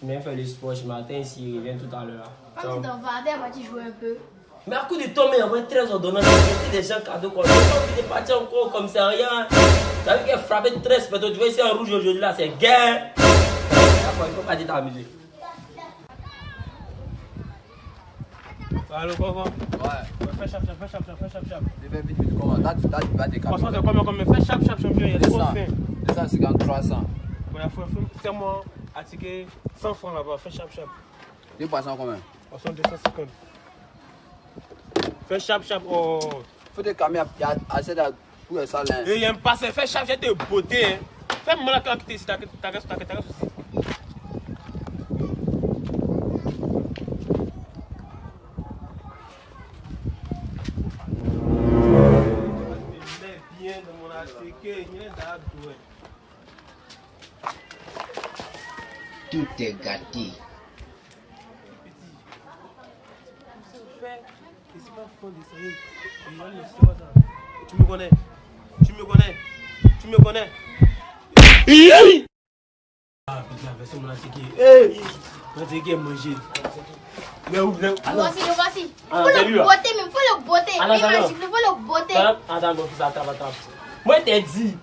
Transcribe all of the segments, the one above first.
viens faire le sport ce matin ici, il revient tout à l'heure. Quand tu t'en vas, t'es parti jouer un peu. Mais à coup de temps, mais il y a moins 13 ordonnances, c'est des gens cadeaux comme ça. Tu es parti encore comme c'est rien. Tu as vu qu'elle frappé 13 personnes, tu vois ici en rouge aujourd'hui là, c'est guerre. Il ne faut pas dire t'amuser. Allô, comment? Ouais. Fais chap. Fais vite, comment? Là, tu vas décaler. Franchement, c'est combien? Fais chap, champion, il y a trop faim. 250, 300. Ouais, fais-moi un ticket 100 francs là-bas, fais chap. Deux poissons combien? Poisson 250. Fais chap, oh. Faut des camions, il y a assez pour les salins. Et il y a un passé, fais chap, j'ai de beauté. Hein. Fais-moi la carte ici, t'as souci. Bien dans mon acheté, il y a Tout est gâté. Tu me connais. Ah, putain, version mon acheté. Mon acheté manger. Le voici. Ah, Faut salut, le là. botter, mais faut le botter. Ah, non, Il m'a non. giflé, faut le botter. Attends, mon fils, attends. Moi, je t'ai dit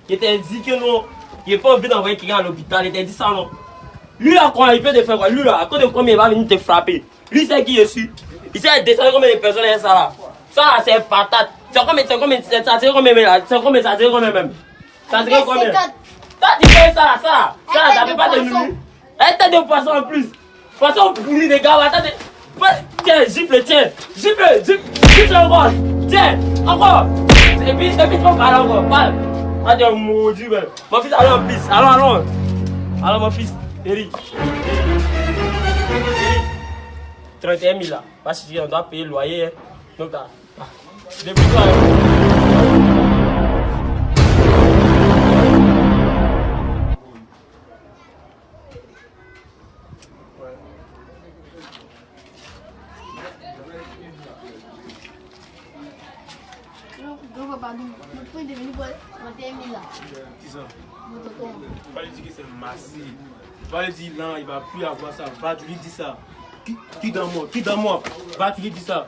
que non, il n'a pas envie d'envoyer quelqu'un à l'hôpital. Il t'a dit ça, non. Lui, là, quoi, il peut te faire quoi? Lui, là, à cause de combien il va venir te frapper? Lui, c'est qui je suis. Il sait descendre combien de personnes il y a ça, là. Ça, là, c'est patate. C'est combien, ça tire combien, là? C'est combien, ça tire combien, même? Ça tire combien? Toi, tu fais ça, là, ça fait pas de nous. Un tête de poisson en plus. Poisson pourri, les gars, attendez. Tiens, gifle encore. Tiens, encore. Et puis, tu vas parler encore. Parle. Ah, tu es maudit, ben. Mon fils, allons en piste. Allons. Alors, mon fils, Eric. 31 000 là. Parce qu'on doit payer le loyer. Hein. Donc, débrouille-toi. Non, pardon. Le prix est devenu pour 31 000 là. Dis ça. Mon tonton. Tu vas lui dire que c'est massif. Tu vas lui dire non, il ne va plus avoir ça. Va, tu lui dis ça. Qui dans moi? Va, tu lui dis ça.